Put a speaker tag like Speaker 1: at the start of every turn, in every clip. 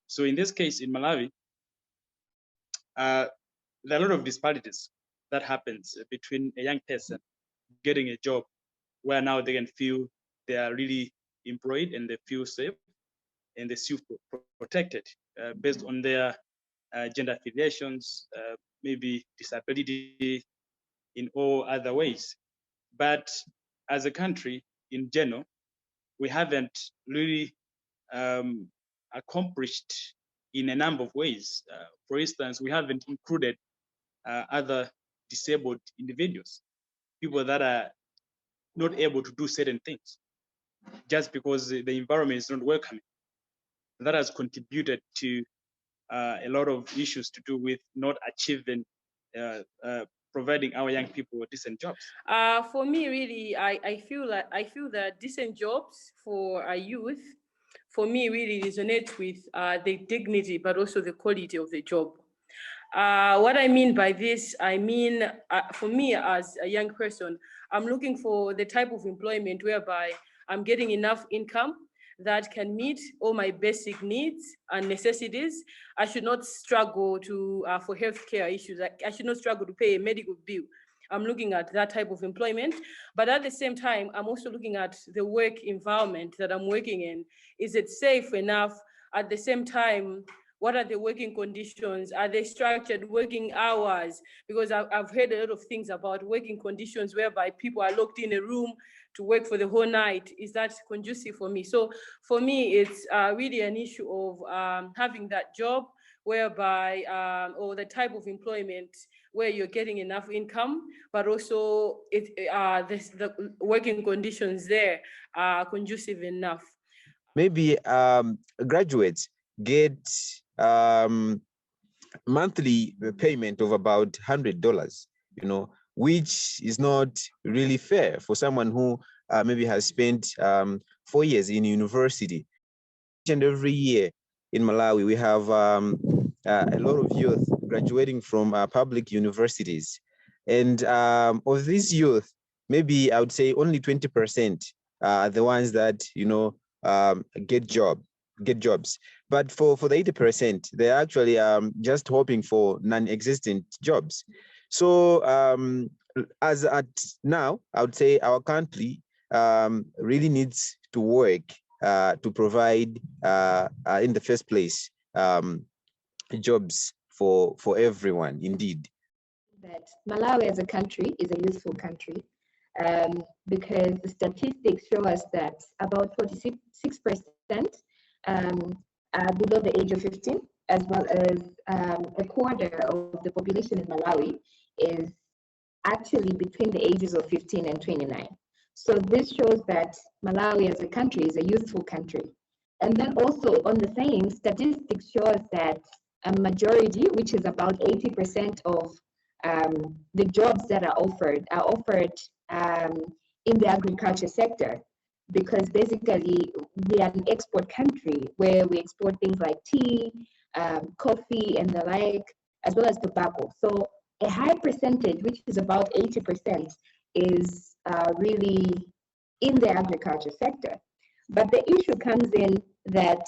Speaker 1: So in this case, in Malawi, there are a lot of disparities that happens between a young person getting a job where now they can feel they are really employed and they feel safe and they feel protected based on their gender affiliations, maybe disability in all other ways. But as a country in general, we haven't really accomplished in a number of ways. For instance, we haven't included other disabled individuals, people that are not able to do certain things just because the environment is not welcoming. That has contributed to a lot of issues to do with not achieving, providing our young people decent jobs.
Speaker 2: For me, really, I feel that decent jobs for our youth, for me, really resonates with the dignity, but also the quality of the job. What I mean by this, I mean, for me as a young person, I'm looking for the type of employment whereby I'm getting enough income that can meet all my basic needs and necessities. I should not struggle to for healthcare issues. I should not struggle to pay a medical bill. I'm looking at that type of employment, but at the same time, I'm also looking at the work environment that I'm working in. Is it safe enough? At the same time, what are the working conditions? Are they structured working hours? Because I've heard a lot of things about working conditions whereby people are locked in a room to work for the whole night. Is that conducive for me? So for me, it's really an issue of having that job whereby, or the type of employment where you're getting enough income, but also the working conditions there are conducive enough.
Speaker 3: Maybe graduates get monthly payment of about $100, which is not really fair for someone who maybe has spent 4 years in university. And every year in Malawi, we have a lot of youth graduating from public universities. And of these youth, maybe I would say only 20% are the ones that, get jobs. But for the 80%, they're actually just hoping for non-existent jobs. So as at now, I would say our country really needs to work to provide, in the first place, jobs for everyone, indeed.
Speaker 4: That Malawi as a country is a youthful country, because the statistics show us that about 46% are below the age of 15, as well as a quarter of the population in Malawi is actually between the ages of 15 and 29. So this shows that Malawi as a country is a youthful country. And then also on the same, statistics show us that a majority, which is about 80% of the jobs that are offered in the agriculture sector, because basically we are an export country where we export things like tea, coffee and the like, as well as tobacco. So a high percentage, which is about 80%, is really in the agriculture sector. But the issue comes in that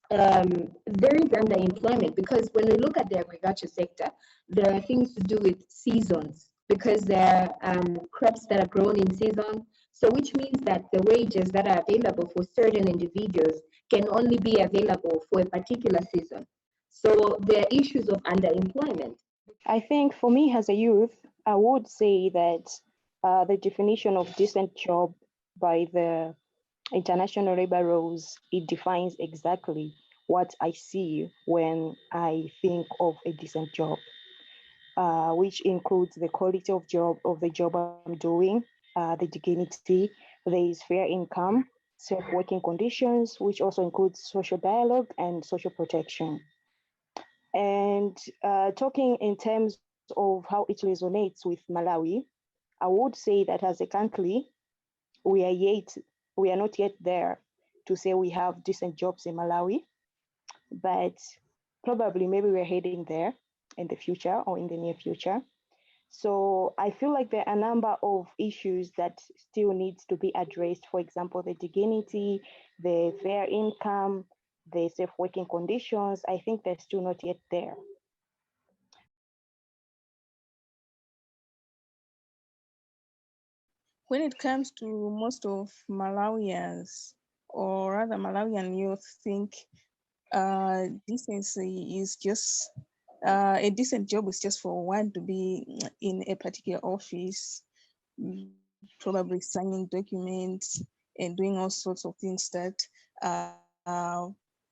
Speaker 4: there is underemployment, because when we look at the agriculture sector, there are things to do with seasons, because there are crops that are grown in season. So which means that the wages that are available for certain individuals can only be available for a particular season. So there are issues of underemployment.
Speaker 5: I think for me as a youth, I would say that the definition of decent job by the International Labor Rules, it defines exactly what I see when I think of a decent job, which includes the quality of the job I'm doing, the dignity, there is fair income, safe working conditions, which also includes social dialogue and social protection. And talking in terms of how it resonates with Malawi, I would say that as a country, we are not yet there to say we have decent jobs in Malawi, but probably maybe we're heading there in the future or in the near future. So I feel like there are a number of issues that still needs to be addressed. For example, the dignity, the fair income, the safe working conditions, I think they're still not yet there.
Speaker 6: When it comes to most of Malawians, or rather Malawian youth, think decency is just a decent job is just for one to be in a particular office, probably signing documents and doing all sorts of things that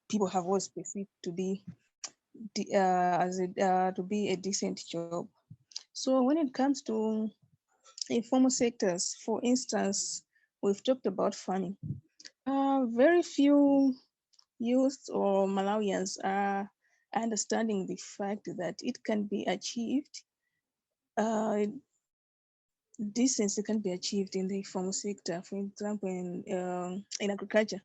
Speaker 6: people have always perceived to be to be a decent job. So when it comes to informal sectors, for instance, we've talked about farming. Very few youth or Malawians are understanding the fact that it can be achieved. Decency can be achieved in the informal sector, for example, in agriculture.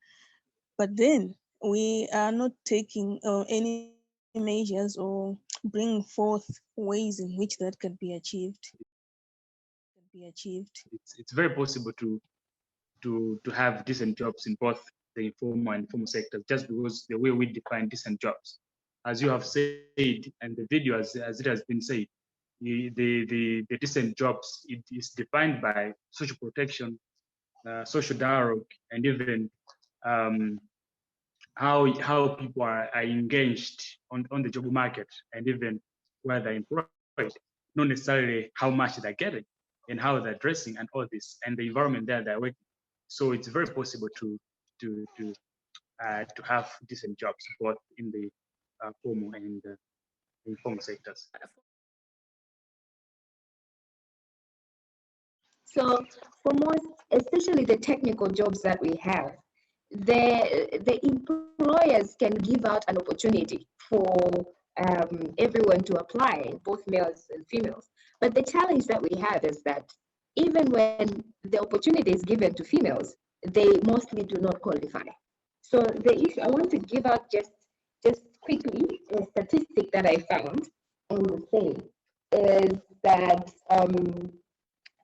Speaker 6: But then we are not taking any measures or bring forth ways in which that can be achieved.
Speaker 1: It's very possible to have decent jobs in both the informal and formal sectors, just because the way we define decent jobs, as you have said, and the video as it has been said, the decent jobs, it is defined by social protection, social dialogue, and even how people are engaged on the job market, and even where they're employed, not necessarily how much they're getting and how they're dressing and all this, and the environment there they're working. So it's very possible to have decent jobs both in the formal and informal sectors.
Speaker 4: So for most, especially the technical jobs that we have, the employers can give out an opportunity for everyone to apply, both males and females. But the challenge that we have is that even when the opportunity is given to females, they mostly do not qualify. So the issue, I want to give out just quickly a statistic that I found on the same, is that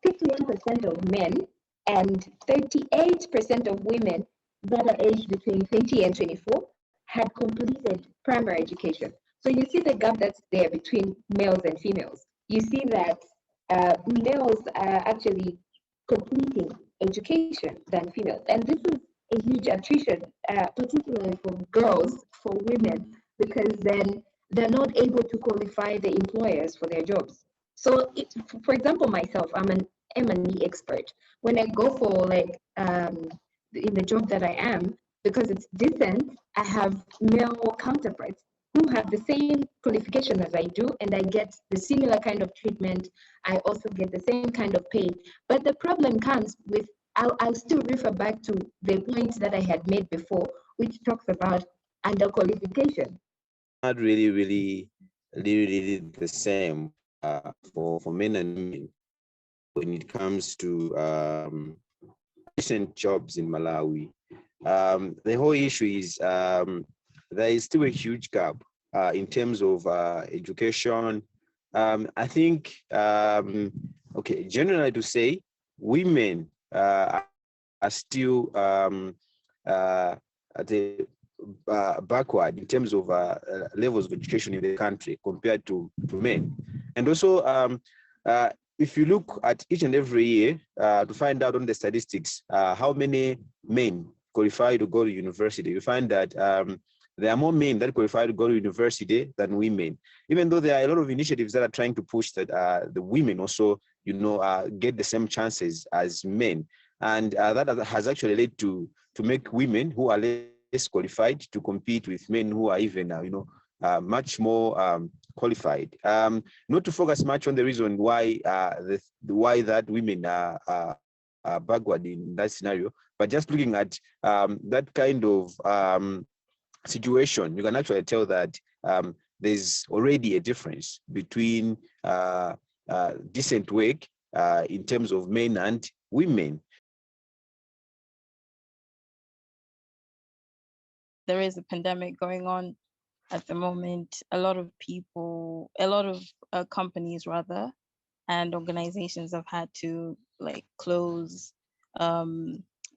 Speaker 4: 51% of men and 38% of women that are aged between 20 and 24 had completed primary education. So you see the gap that's there between males and females. You see that males are actually completing education than females. And this is a huge attrition, particularly for girls, for women, because then they're not able to qualify the employers for their jobs. So, for example, myself, I'm an M&E expert. When I go for like in the job that I am, because it's decent, I have male counterparts who have the same qualification as I do, and I get the similar kind of treatment. I also get the same kind of pay. But the problem comes with, I'll still refer back to the point that I had made before, which talks about underqualification.
Speaker 3: Not really the same for men and women when it comes to decent jobs in Malawi. The whole issue is there is still a huge gap in terms of education. I think, okay, generally to say, women are still at the backward in terms of levels of education in the country compared to men. And also, if you look at each and every year to find out on the statistics how many men qualify to go to university, you find that there are more men that qualify to go to university than women, even though there are a lot of initiatives that are trying to push that the women also, get the same chances as men. And that has actually led to make women who are less qualified to compete with men who are even, much more qualified. Not to focus much on the reason why why that women are backward in that scenario, but just looking at that kind of situation, you can actually tell that there's already a difference between decent work in terms of men and women.
Speaker 6: There is a pandemic going on at the moment. A lot of people, a lot of companies rather, and organizations have had to close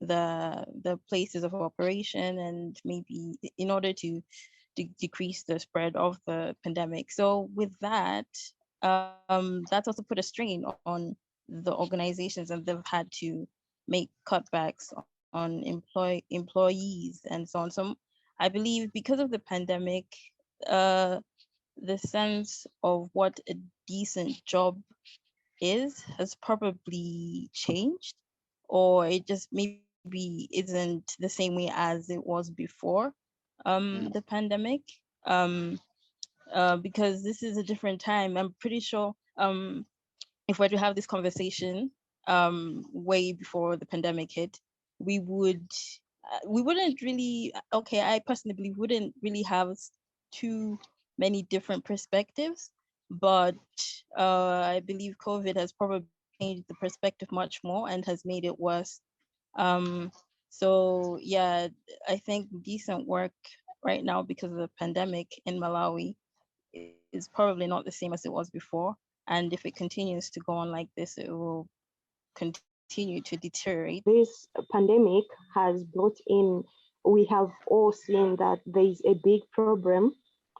Speaker 7: the places of operation, and maybe in order to decrease the spread of the pandemic. So with that, that's also put a strain on the organizations, and they've had to make cutbacks on employees and so on. So I believe because of the pandemic, the sense of what a decent job has probably changed, or it just maybe isn't the same way as it was before the pandemic. Because this is a different time. I'm pretty sure if we're to have this conversation way before the pandemic hit, we wouldn't really, okay, I personally believe wouldn't really have too many different perspectives, but I believe COVID has probably changed the perspective much more and has made it worse. So yeah, I think decent work right now because of the pandemic in Malawi is probably not the same as it was before. And if it continues to go on like this, it will continue to deteriorate.
Speaker 5: This pandemic has brought in, we have all seen that there is a big problem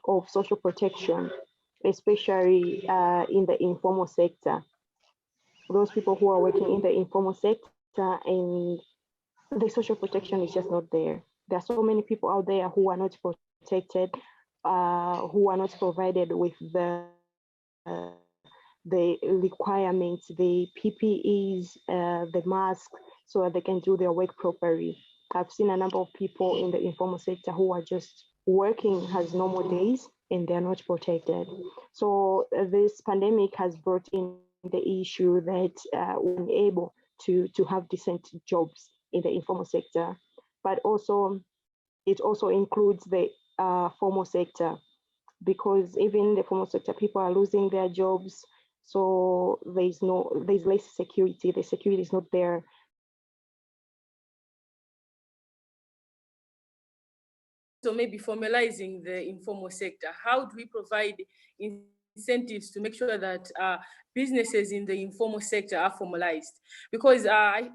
Speaker 5: of social protection, especially in the informal sector. Those people who are working in the informal sector, and the social protection is just not there. There are so many people out there who are not protected, who are not provided with the requirements, the PPEs, the mask, so that they can do their work properly. I've seen a number of people in the informal sector who are just working as normal days and they're not protected. So this pandemic has brought in the issue that we're able to have decent jobs in the informal sector, but also it also includes the formal sector, because even in the formal sector, people are losing their jobs. So there's less security. The security is not there.
Speaker 2: So maybe formalizing the informal sector. How do we provide incentives to make sure that businesses in the informal sector are formalized? Because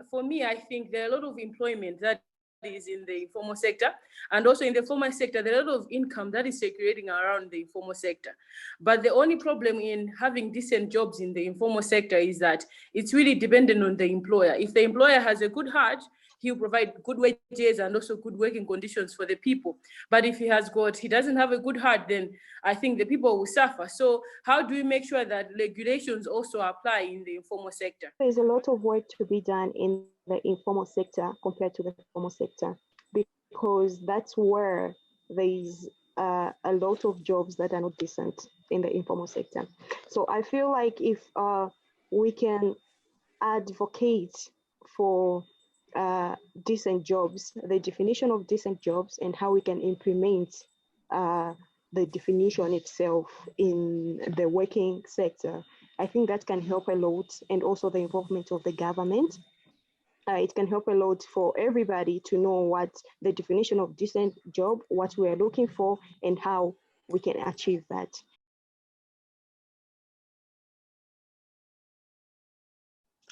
Speaker 2: for me, I think there are a lot of employment that is in the informal sector, and also in the formal sector there are a lot of income that is circulating around the informal sector. But the only problem in having decent jobs in the informal sector is that it's really dependent on the employer. If the employer has a good heart, he'll provide good wages and also good working conditions for the people. But if he doesn't have a good heart, then I think the people will suffer. So how do we make sure that regulations also apply in the informal sector?
Speaker 5: There's a lot of work to be done in the informal sector compared to the formal sector, because that's where there's a lot of jobs that are not decent in the informal sector. So I feel like if we can advocate for decent jobs, the definition of decent jobs, and how we can implement the definition itself in the working sector, I think that can help a lot, and also the involvement of the government. It can help a lot for everybody to know what the definition of decent job, what we are looking for, and how we can achieve that.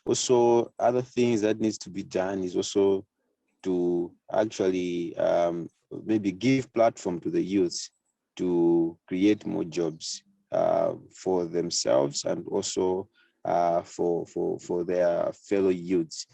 Speaker 3: Also, other things that needs to be done is also to actually maybe give platform to the youth to create more jobs for themselves, and also for their fellow youths.